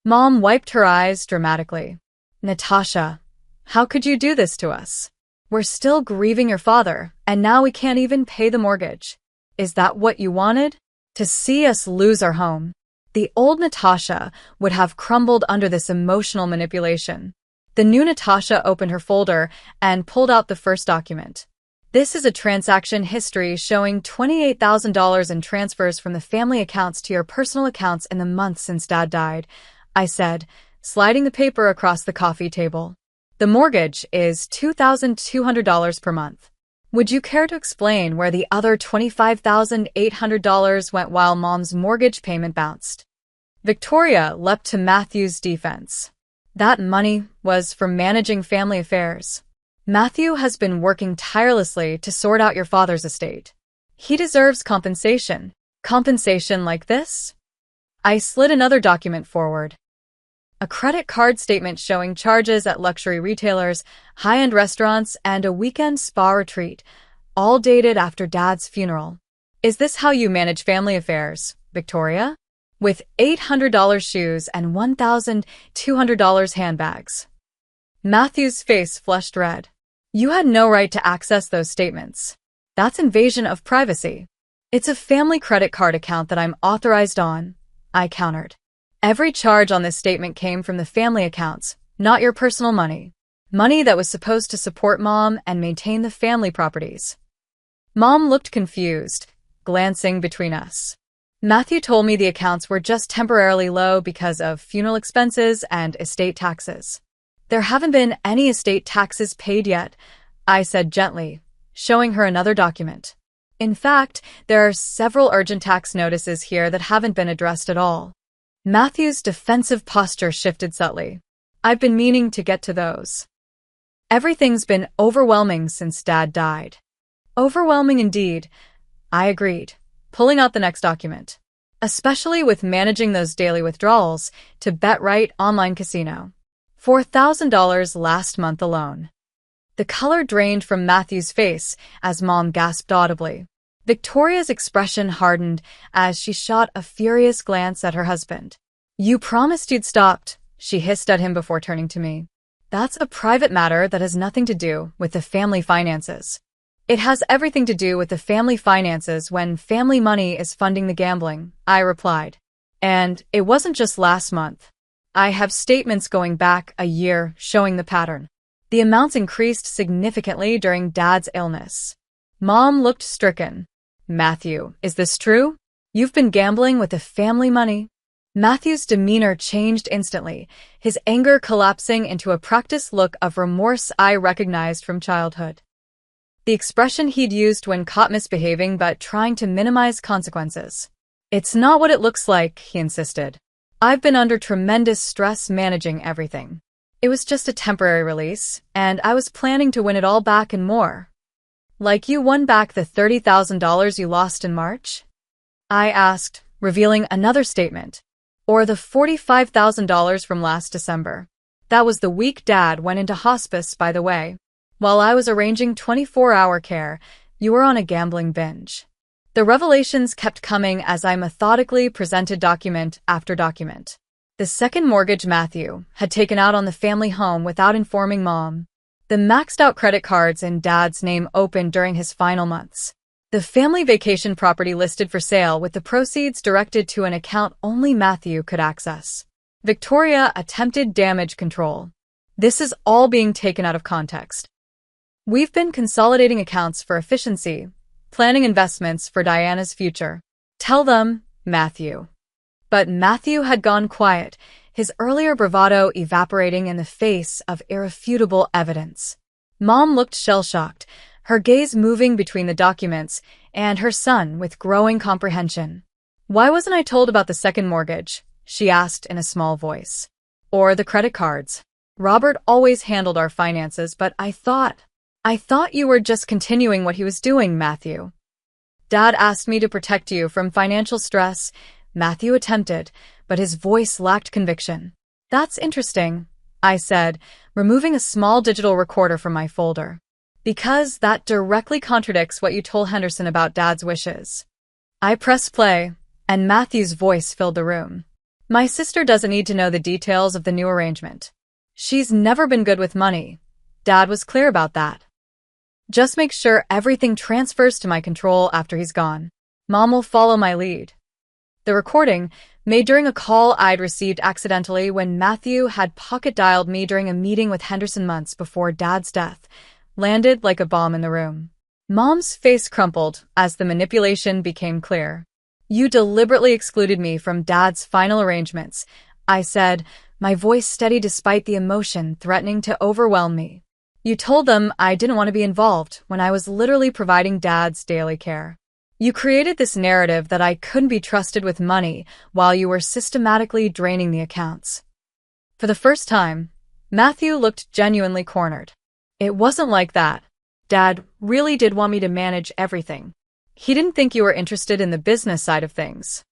Mom wiped her eyes dramatically. Natasha, how could you do this to us? We're still grieving your father, and now we can't even pay the mortgage. Is that what you wanted? To see us lose our home? The old Natasha would have crumbled under this emotional manipulation. The new Natasha opened her folder and pulled out the first document. This is a transaction history showing $28,000 in transfers from the family accounts to your personal accounts in the months since Dad died, I said, sliding the paper across the coffee table. The mortgage is $2,200 per month. Would you care to explain where the other $25,800 went while Mom's mortgage payment bounced? Victoria leapt to Matthew's defense. That money was for managing family affairs. Matthew has been working tirelessly to sort out your father's estate. He deserves compensation. Compensation like this? I slid another document forward. A credit card statement showing charges at luxury retailers, high-end restaurants, and a weekend spa retreat, all dated after Dad's funeral. Is this how you manage family affairs, Victoria? With $800 shoes and $1,200 handbags. Matthew's face flushed red. You had no right to access those statements. That's invasion of privacy. It's a family credit card account that I'm authorized on, I countered. Every charge on this statement came from the family accounts, not your personal money. Money that was supposed to support Mom and maintain the family properties. Mom looked confused, glancing between us. Matthew told me the accounts were just temporarily low because of funeral expenses and estate taxes. There haven't been any estate taxes paid yet, I said gently, showing her another document. In fact, there are several urgent tax notices here that haven't been addressed at all. Matthew's defensive posture shifted subtly. I've been meaning to get to those. Everything's been overwhelming since Dad died. Overwhelming indeed, I agreed, pulling out the next document. Especially with managing those daily withdrawals to BetRight online casino. $4,000 last month alone. The color drained from Matthew's face as Mom gasped audibly. Victoria's expression hardened as she shot a furious glance at her husband. You promised you'd stopped, she hissed at him before turning to me. That's a private matter that has nothing to do with the family finances. It has everything to do with the family finances when family money is funding the gambling, I replied. And it wasn't just last month. I have statements going back a year showing the pattern. The amounts increased significantly during Dad's illness. Mom looked stricken. Matthew, is this true? You've been gambling with the family money? Matthew's demeanor changed instantly, his anger collapsing into a practiced look of remorse I recognized from childhood. The expression he'd used when caught misbehaving but trying to minimize consequences. It's not what it looks like, he insisted. I've been under tremendous stress managing everything. It was just a temporary release, and I was planning to win it all back and more. Like you won back the $30,000 you lost in March? I asked, revealing another statement. Or the $45,000 from last December. That was the week Dad went into hospice, by the way. While I was arranging 24-hour care, you were on a gambling binge. The revelations kept coming as I methodically presented document after document. The second mortgage Matthew had taken out on the family home without informing Mom. The maxed-out credit cards in Dad's name opened during his final months. The family vacation property listed for sale with the proceeds directed to an account only Matthew could access. Victoria attempted damage control. This is all being taken out of context. We've been consolidating accounts for efficiency, planning investments for Diana's future. Tell them, Matthew. But Matthew had gone quiet, his earlier bravado evaporating in the face of irrefutable evidence. Mom looked shell-shocked, her gaze moving between the documents and her son with growing comprehension. Why wasn't I told about the second mortgage? She asked in a small voice. Or the credit cards. Robert always handled our finances, but I thought you were just continuing what he was doing, Matthew. Dad asked me to protect you from financial stress. Matthew attempted, but his voice lacked conviction. That's interesting, I said, removing a small digital recorder from my folder. Because that directly contradicts what you told Henderson about Dad's wishes. I pressed play, and Matthew's voice filled the room. My sister doesn't need to know the details of the new arrangement. She's never been good with money. Dad was clear about that. Just make sure everything transfers to my control after he's gone. Mom will follow my lead. The recording, made during a call I'd received accidentally when Matthew had pocket-dialed me during a meeting with Henderson months before Dad's death, landed like a bomb in the room. Mom's face crumpled as the manipulation became clear. You deliberately excluded me from Dad's final arrangements, I said, my voice steady despite the emotion threatening to overwhelm me. You told them I didn't want to be involved when I was literally providing Dad's daily care. You created this narrative that I couldn't be trusted with money while you were systematically draining the accounts. For the first time, Matthew looked genuinely cornered. It wasn't like that. Dad really did want me to manage everything. He didn't think you were interested in the business side of things.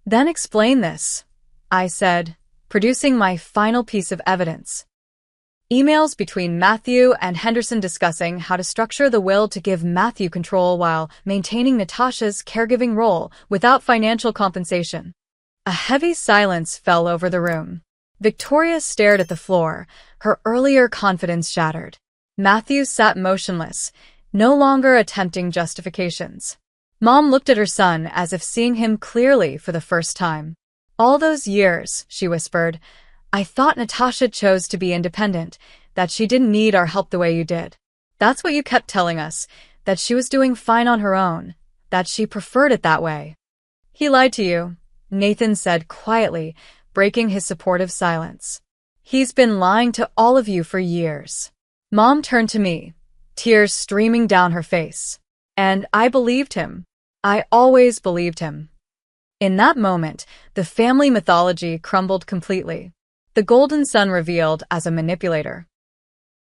Then explain this, I said, producing my final piece of evidence. Emails between Matthew and Henderson discussing how to structure the will to give Matthew control while maintaining Natasha's caregiving role without financial compensation. A heavy silence fell over the room. Victoria stared at the floor, her earlier confidence shattered. Matthew sat motionless, no longer attempting justifications. Mom looked at her son as if seeing him clearly for the first time. All those years, she whispered, I thought Natasha chose to be independent, that she didn't need our help the way you did. That's what you kept telling us, that she was doing fine on her own, that she preferred it that way. He lied to you, Nathan said quietly, breaking his supportive silence. He's been lying to all of you for years. Mom turned to me, tears streaming down her face. And I believed him. I always believed him. In that moment, the family mythology crumbled completely. The golden son revealed as a manipulator.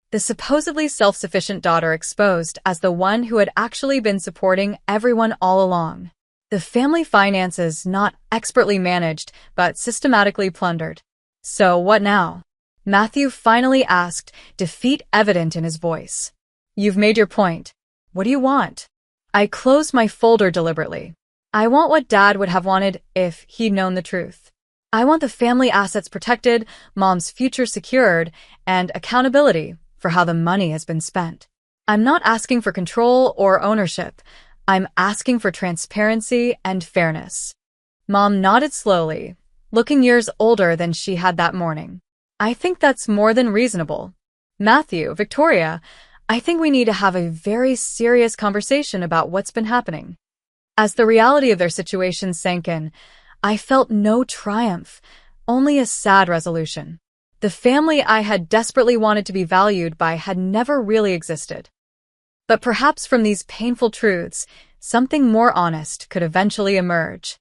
The supposedly self-sufficient daughter exposed as the one who had actually been supporting everyone all along. The family finances not expertly managed, but systematically plundered. So what now? Matthew finally asked, defeat evident in his voice. You've made your point. What do you want? I closed my folder deliberately. I want what Dad would have wanted if he'd known the truth. I want the family assets protected, Mom's future secured, and accountability for how the money has been spent. I'm not asking for control or ownership. I'm asking for transparency and fairness. Mom nodded slowly, looking years older than she had that morning. I think that's more than reasonable. Matthew, Victoria, I think we need to have a very serious conversation about what's been happening. As the reality of their situation sank in, I felt no triumph, only a sad resolution. The family I had desperately wanted to be valued by had never really existed. But perhaps from these painful truths, something more honest could eventually emerge.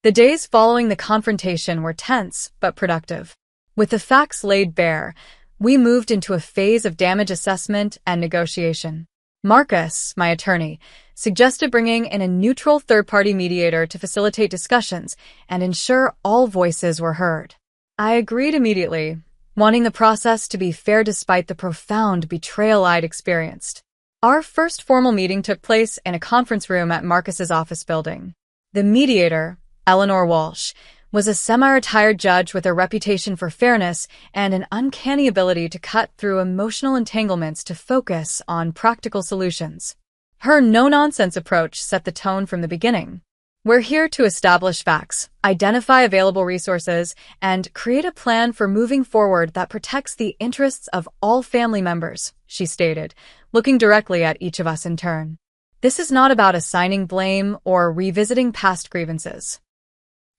The days following the confrontation were tense but productive. With the facts laid bare, we moved into a phase of damage assessment and negotiation. Marcus, my attorney, suggested bringing in a neutral third-party mediator to facilitate discussions and ensure all voices were heard. I agreed immediately, wanting the process to be fair despite the profound betrayal I'd experienced. Our first formal meeting took place in a conference room at Marcus's office building. The mediator, Eleanor Walsh, was a semi-retired judge with a reputation for fairness and an uncanny ability to cut through emotional entanglements to focus on practical solutions. Her no-nonsense approach set the tone from the beginning. We're here to establish facts, identify available resources, and create a plan for moving forward that protects the interests of all family members, she stated, looking directly at each of us in turn. This is not about assigning blame or revisiting past grievances.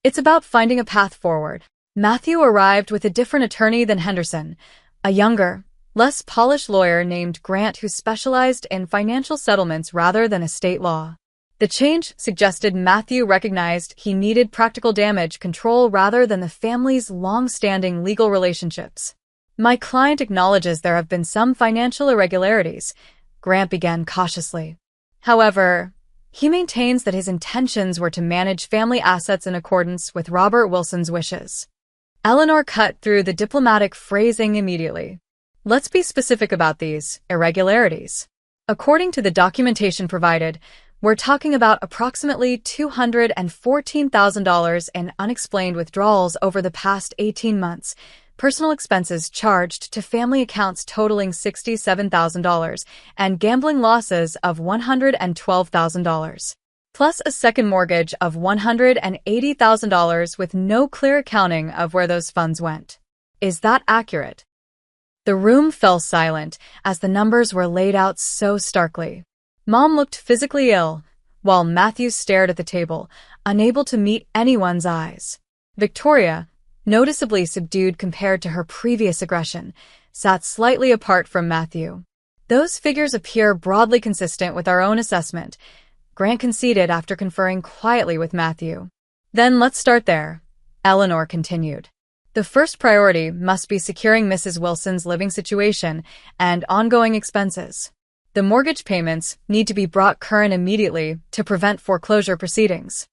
It's about finding a path forward. Matthew arrived with a different attorney than Henderson, a younger, less polished lawyer named Grant who specialized in financial settlements rather than estate law. The change suggested Matthew recognized he needed practical damage control rather than the family's long-standing legal relationships. My client acknowledges there have been some financial irregularities, Grant began cautiously. However, he maintains that his intentions were to manage family assets in accordance with Robert Wilson's wishes. Eleanor cut through the diplomatic phrasing immediately. Let's be specific about these irregularities. According to the documentation provided, we're talking about approximately $214,000 in unexplained withdrawals over the past 18 months, personal expenses charged to family accounts totaling $67,000, and gambling losses of $112,000, plus a second mortgage of $180,000 with no clear accounting of where those funds went. Is that accurate? The room fell silent as the numbers were laid out so starkly. Mom looked physically ill, while Matthew stared at the table, unable to meet anyone's eyes. Victoria, noticeably subdued compared to her previous aggression, sat slightly apart from Matthew. Those figures appear broadly consistent with our own assessment, Grant conceded after conferring quietly with Matthew. Then let's start there, Eleanor continued. The first priority must be securing Mrs. Wilson's living situation and ongoing expenses. The mortgage payments need to be brought current immediately to prevent foreclosure proceedings.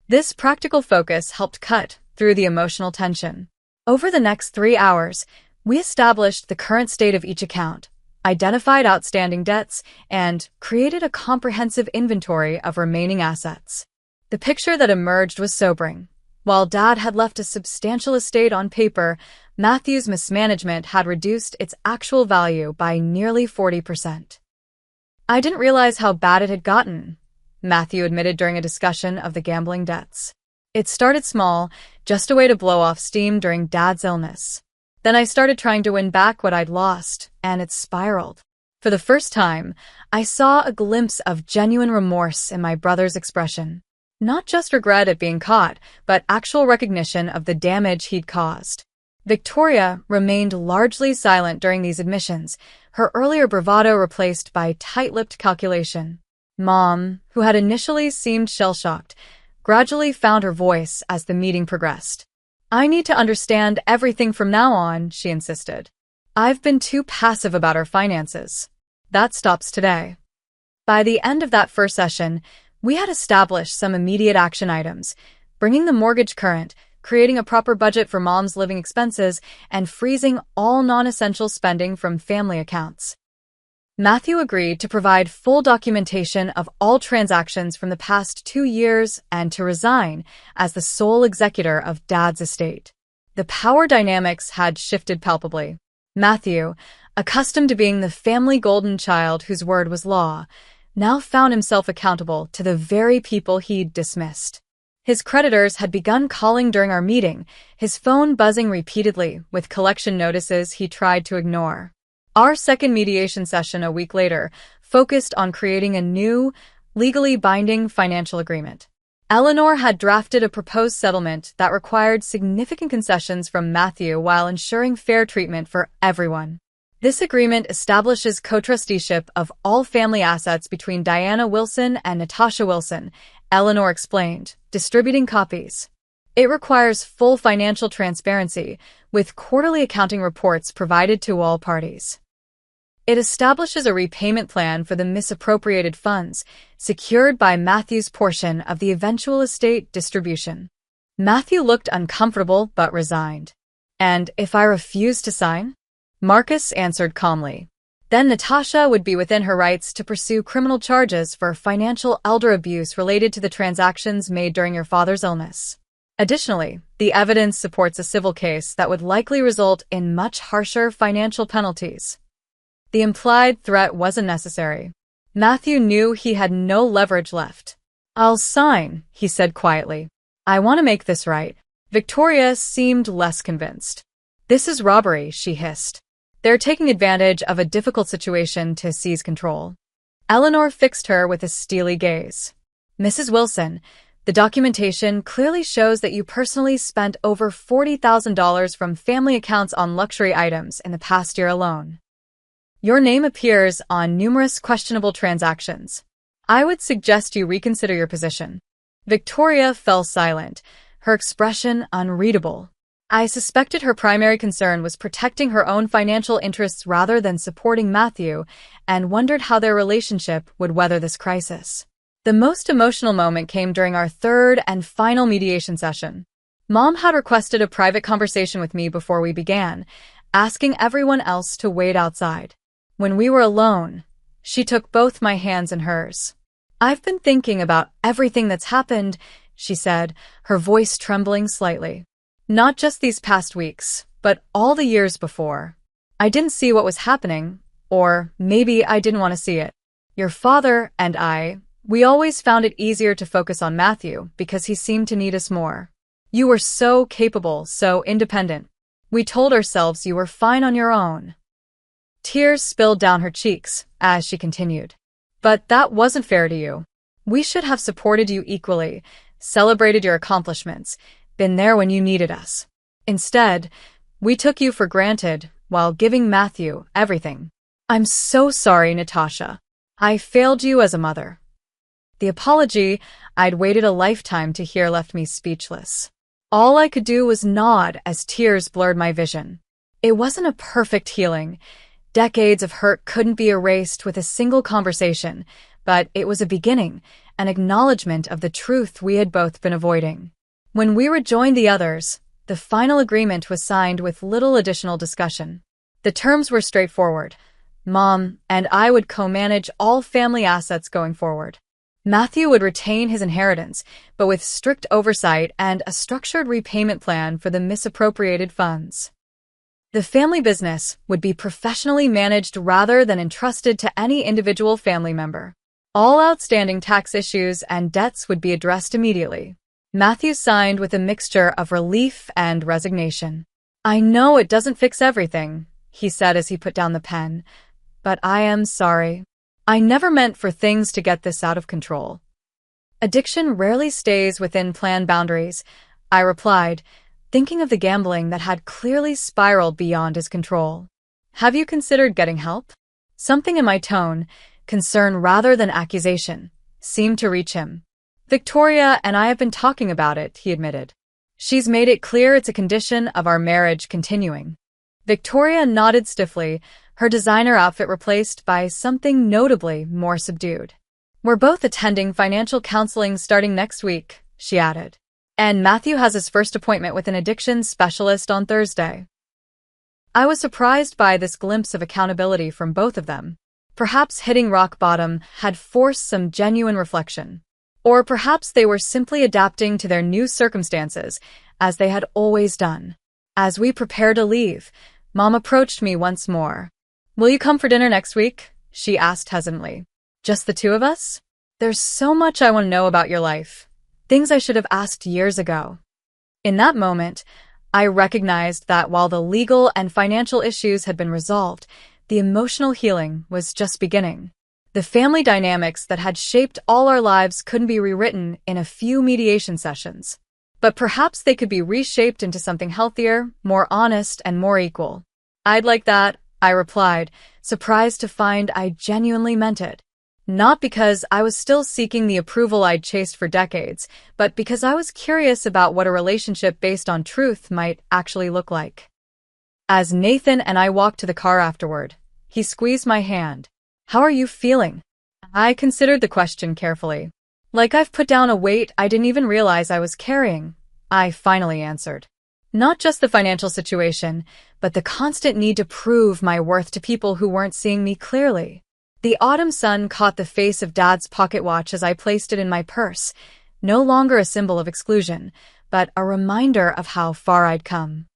This practical focus helped cut through the emotional tension. Over the next 3 hours, we established the current state of each account, identified outstanding debts, and created a comprehensive inventory of remaining assets. The picture that emerged was sobering. While Dad had left a substantial estate on paper, Matthew's mismanagement had reduced its actual value by nearly 40%. I didn't realize how bad it had gotten, Matthew admitted during a discussion of the gambling debts. It started small, just a way to blow off steam during Dad's illness. Then I started trying to win back what I'd lost, and it spiraled. For the first time, I saw a glimpse of genuine remorse in my brother's expression. Not just regret at being caught, but actual recognition of the damage he'd caused. Victoria remained largely silent during these admissions, her earlier bravado replaced by tight-lipped calculation. Mom, who had initially seemed shell-shocked, gradually found her voice as the meeting progressed. I need to understand everything from now on, she insisted. I've been too passive about our finances. That stops today. By the end of that first session, we had established some immediate action items, bringing the mortgage current, creating a proper budget for Mom's living expenses, and freezing all non-essential spending from family accounts. Matthew agreed to provide full documentation of all transactions from the past 2 years and to resign as the sole executor of Dad's estate. The power dynamics had shifted palpably. Matthew, accustomed to being the family golden child whose word was law, now found himself accountable to the very people he'd dismissed. His creditors had begun calling during our meeting, his phone buzzing repeatedly with collection notices he tried to ignore. Our second mediation session a week later focused on creating a new, legally binding financial agreement. Eleanor had drafted a proposed settlement that required significant concessions from Matthew while ensuring fair treatment for everyone. This agreement establishes co-trusteeship of all family assets between Diana Wilson and Natasha Wilson, Eleanor explained, distributing copies. It requires full financial transparency, with quarterly accounting reports provided to all parties. It establishes a repayment plan for the misappropriated funds, secured by Matthew's portion of the eventual estate distribution. Matthew looked uncomfortable but resigned. And if I refused to sign? Marcus answered calmly. Then Natasha would be within her rights to pursue criminal charges for financial elder abuse related to the transactions made during your father's illness. Additionally, the evidence supports a civil case that would likely result in much harsher financial penalties. The implied threat wasn't necessary. Matthew knew he had no leverage left. I'll sign, he said quietly. I want to make this right. Victoria seemed less convinced. This is robbery, she hissed. They're taking advantage of a difficult situation to seize control. Eleanor fixed her with a steely gaze. Mrs. Wilson, the documentation clearly shows that you personally spent over $40,000 from family accounts on luxury items in the past year alone. Your name appears on numerous questionable transactions. I would suggest you reconsider your position. Victoria fell silent, her expression unreadable. I suspected her primary concern was protecting her own financial interests rather than supporting Matthew, and wondered how their relationship would weather this crisis. The most emotional moment came during our third and final mediation session. Mom had requested a private conversation with me before we began, asking everyone else to wait outside. When we were alone, she took both my hands in hers. I've been thinking about everything that's happened, she said, her voice trembling slightly. Not just these past weeks, but all the years before. I didn't see what was happening, or maybe I didn't want to see it. Your father and we always found it easier to focus on Matthew because he seemed to need us more. You were so capable, so independent. We told ourselves you were fine on your own. Tears spilled down her cheeks as she continued. But that wasn't fair to you. We should have supported you equally, celebrated your accomplishments, been there when you needed us. Instead, we took you for granted while giving Matthew everything. I'm so sorry, Natasha. I failed you as a mother. The apology I'd waited a lifetime to hear left me speechless. All I could do was nod as tears blurred my vision. It wasn't a perfect healing. Decades of hurt couldn't be erased with a single conversation, but it was a beginning, an acknowledgement of the truth we had both been avoiding. When we rejoined the others, the final agreement was signed with little additional discussion. The terms were straightforward. Mom and I would co-manage all family assets going forward. Matthew would retain his inheritance, but with strict oversight and a structured repayment plan for the misappropriated funds. The family business would be professionally managed rather than entrusted to any individual family member. All outstanding tax issues and debts would be addressed immediately. Matthew signed with a mixture of relief and resignation. I know it doesn't fix everything, he said as he put down the pen, but I am sorry. I never meant for things to get this out of control. Addiction rarely stays within planned boundaries, I replied, thinking of the gambling that had clearly spiraled beyond his control. Have you considered getting help? Something in my tone, concern rather than accusation, seemed to reach him. Victoria and I have been talking about it, he admitted. She's made it clear it's a condition of our marriage continuing. Victoria nodded stiffly, her designer outfit replaced by something notably more subdued. We're both attending financial counseling starting next week, she added. And Matthew has his first appointment with an addiction specialist on Thursday. I was surprised by this glimpse of accountability from both of them. Perhaps hitting rock bottom had forced some genuine reflection. Or perhaps they were simply adapting to their new circumstances, as they had always done. As we prepared to leave, Mom approached me once more. Will you come for dinner next week? She asked hesitantly. Just the two of us? There's so much I want to know about your life. Things I should have asked years ago. In that moment, I recognized that while the legal and financial issues had been resolved, the emotional healing was just beginning. The family dynamics that had shaped all our lives couldn't be rewritten in a few mediation sessions. But perhaps they could be reshaped into something healthier, more honest, and more equal. I'd like that, I replied, surprised to find I genuinely meant it. Not because I was still seeking the approval I'd chased for decades, but because I was curious about what a relationship based on truth might actually look like. As Nathan and I walked to the car afterward, he squeezed my hand. How are you feeling? I considered the question carefully. Like I've put down a weight I didn't even realize I was carrying, I finally answered. Not just the financial situation, but the constant need to prove my worth to people who weren't seeing me clearly. The autumn sun caught the face of Dad's pocket watch as I placed it in my purse, no longer a symbol of exclusion, but a reminder of how far I'd come.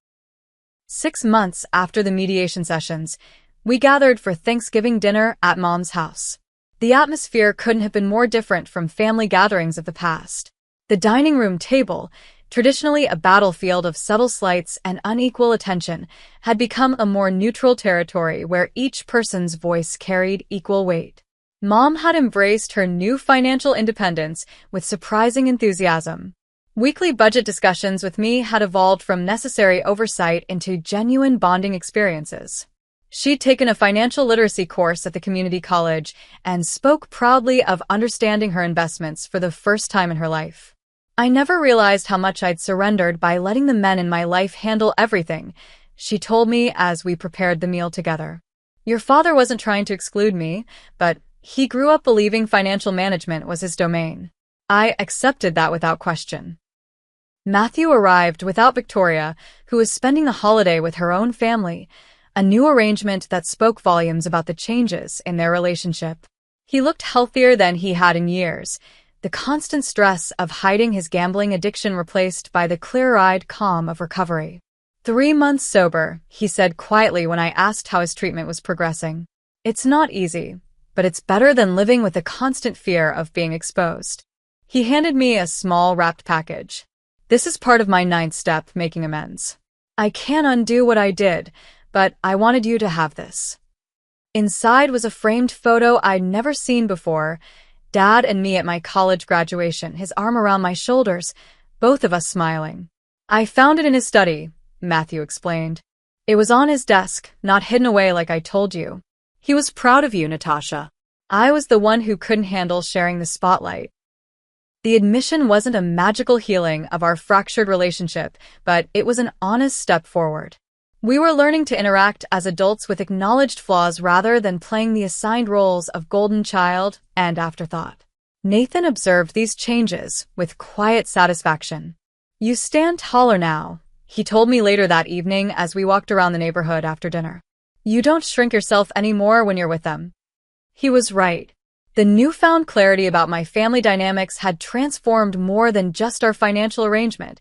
6 months after the mediation sessions, we gathered for Thanksgiving dinner at Mom's house. The atmosphere couldn't have been more different from family gatherings of the past. The dining room table, traditionally a battlefield of subtle slights and unequal attention, had become a more neutral territory where each person's voice carried equal weight. Mom had embraced her new financial independence with surprising enthusiasm. Weekly budget discussions with me had evolved from necessary oversight into genuine bonding experiences. She'd taken a financial literacy course at the community college and spoke proudly of understanding her investments for the first time in her life. I never realized how much I'd surrendered by letting the men in my life handle everything, she told me as we prepared the meal together. Your father wasn't trying to exclude me, but he grew up believing financial management was his domain. I accepted that without question. Matthew arrived without Victoria, who was spending the holiday with her own family, a new arrangement that spoke volumes about the changes in their relationship. He looked healthier than he had in years, the constant stress of hiding his gambling addiction replaced by the clear-eyed calm of recovery. 3 months sober, he said quietly when I asked how his treatment was progressing. It's not easy, but it's better than living with the constant fear of being exposed. He handed me a small wrapped package. This is part of my 9th step, making amends. I can't undo what I did, but I wanted you to have this. Inside was a framed photo I'd never seen before, Dad and me at my college graduation, his arm around my shoulders, both of us smiling. I found it in his study, Matthew explained. It was on his desk, not hidden away like I told you. He was proud of you, Natasha. I was the one who couldn't handle sharing the spotlight. The admission wasn't a magical healing of our fractured relationship, but it was an honest step forward. We were learning to interact as adults with acknowledged flaws rather than playing the assigned roles of golden child and afterthought. Nathan observed these changes with quiet satisfaction. "You stand taller now," he told me later that evening as we walked around the neighborhood after dinner. "You don't shrink yourself anymore when you're with them." He was right. The newfound clarity about my family dynamics had transformed more than just our financial arrangement.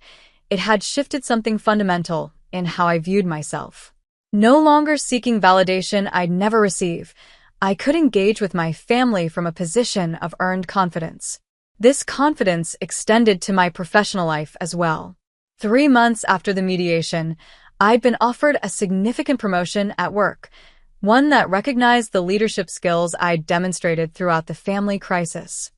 It had shifted something fundamental in how I viewed myself. No longer seeking validation I'd never receive, I could engage with my family from a position of earned confidence. This confidence extended to my professional life as well. 3 months after the mediation, I'd been offered a significant promotion at work, one that recognized the leadership skills I'd demonstrated throughout the family crisis.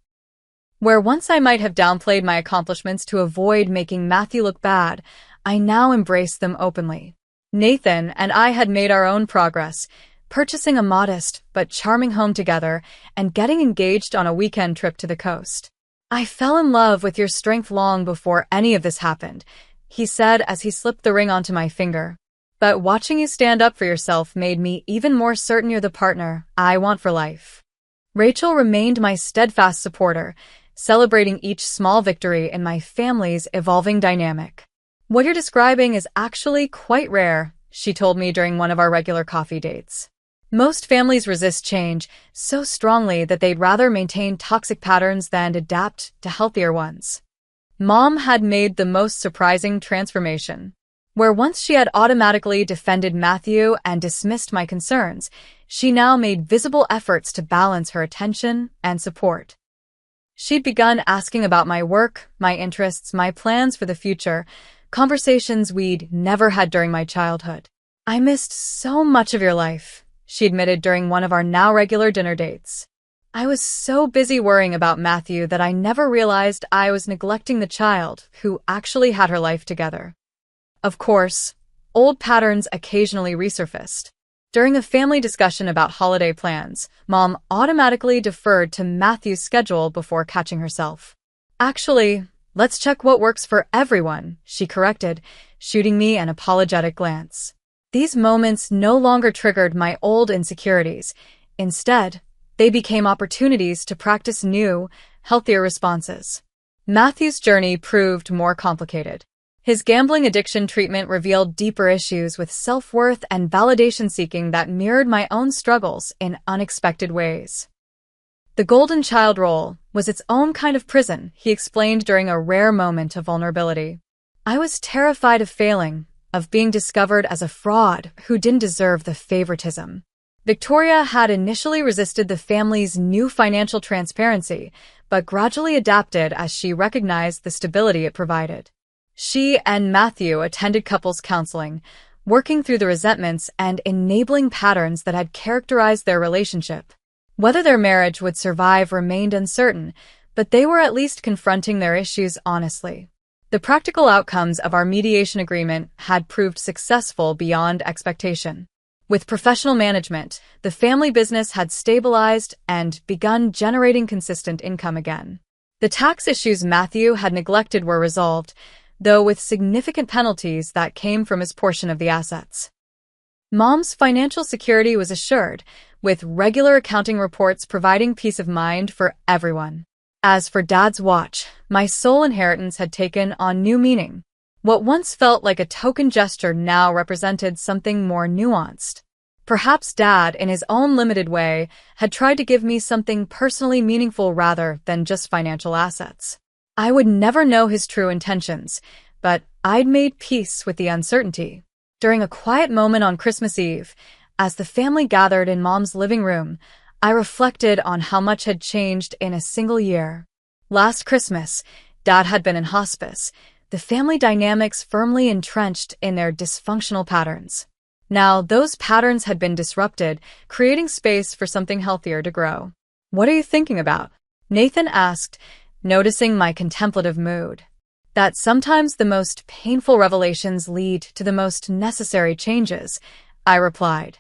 Where once I might have downplayed my accomplishments to avoid making Matthew look bad, I now embraced them openly. Nathan and I had made our own progress, purchasing a modest but charming home together and getting engaged on a weekend trip to the coast. "I fell in love with your strength long before any of this happened," he said as he slipped the ring onto my finger. "But watching you stand up for yourself made me even more certain you're the partner I want for life." Rachel remained my steadfast supporter, celebrating each small victory in my family's evolving dynamic. "What you're describing is actually quite rare," she told me during one of our regular coffee dates. "Most families resist change so strongly that they'd rather maintain toxic patterns than adapt to healthier ones." Mom had made the most surprising transformation. Where once she had automatically defended Matthew and dismissed my concerns, she now made visible efforts to balance her attention and support. She'd begun asking about my work, my interests, my plans for the future, conversations we'd never had during my childhood. "I missed so much of your life," she admitted during one of our now regular dinner dates. "I was so busy worrying about Matthew that I never realized I was neglecting the child who actually had her life together." Of course, old patterns occasionally resurfaced. During a family discussion about holiday plans, Mom automatically deferred to Matthew's schedule before catching herself. "Actually, let's check what works for everyone," she corrected, shooting me an apologetic glance. These moments no longer triggered my old insecurities. Instead, they became opportunities to practice new, healthier responses. Matthew's journey proved more complicated. His gambling addiction treatment revealed deeper issues with self-worth and validation-seeking that mirrored my own struggles in unexpected ways. "The golden child role was its own kind of prison," he explained during a rare moment of vulnerability. "I was terrified of failing, of being discovered as a fraud who didn't deserve the favoritism." Victoria had initially resisted the family's new financial transparency, but gradually adapted as she recognized the stability it provided. She and Matthew attended couples counseling, working through the resentments and enabling patterns that had characterized their relationship. Whether their marriage would survive remained uncertain, but they were at least confronting their issues honestly. The practical outcomes of our mediation agreement had proved successful beyond expectation. With professional management, the family business had stabilized and begun generating consistent income again. The tax issues Matthew had neglected were resolved, though with significant penalties that came from his portion of the assets. Mom's financial security was assured, with regular accounting reports providing peace of mind for everyone. As for Dad's watch, my sole inheritance had taken on new meaning. What once felt like a token gesture now represented something more nuanced. Perhaps Dad, in his own limited way, had tried to give me something personally meaningful rather than just financial assets. I would never know his true intentions, but I'd made peace with the uncertainty. During a quiet moment on Christmas Eve, as the family gathered in Mom's living room, I reflected on how much had changed in a single year. Last Christmas, Dad had been in hospice, the family dynamics firmly entrenched in their dysfunctional patterns. Now, those patterns had been disrupted, creating space for something healthier to grow. "What are you thinking about?" Nathan asked, noticing my contemplative mood. That sometimes the most painful revelations lead to the most necessary changes, I replied.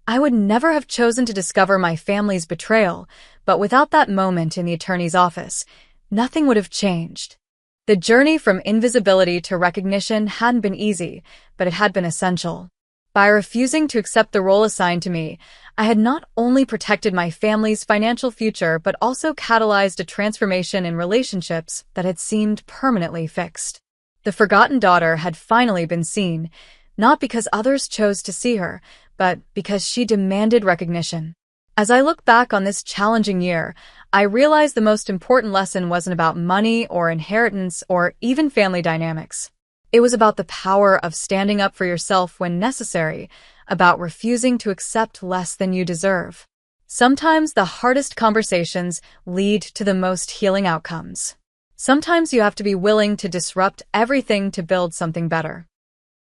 I would never have chosen to discover my family's betrayal, but without that moment in the attorney's office, nothing would have changed. The journey from invisibility to recognition hadn't been easy, but it had been essential. By refusing to accept the role assigned to me, I had not only protected my family's financial future but also catalyzed a transformation in relationships that had seemed permanently fixed. The forgotten daughter had finally been seen, not because others chose to see her, but because she demanded recognition. As I look back on this challenging year, I realized the most important lesson wasn't about money or inheritance or even family dynamics. It was about the power of standing up for yourself when necessary, about refusing to accept less than you deserve. Sometimes the hardest conversations lead to the most healing outcomes. Sometimes you have to be willing to disrupt everything to build something better.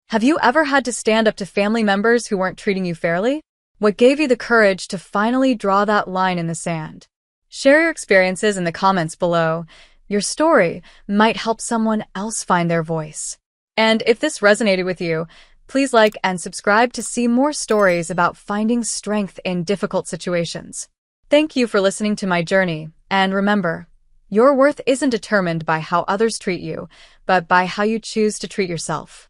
Have you ever had to stand up to family members who weren't treating you fairly? What gave you the courage to finally draw that line in the sand? Share your experiences in the comments below. Your story might help someone else find their voice. And if this resonated with you, please like and subscribe to see more stories about finding strength in difficult situations. Thank you for listening to my journey, and remember, your worth isn't determined by how others treat you, but by how you choose to treat yourself.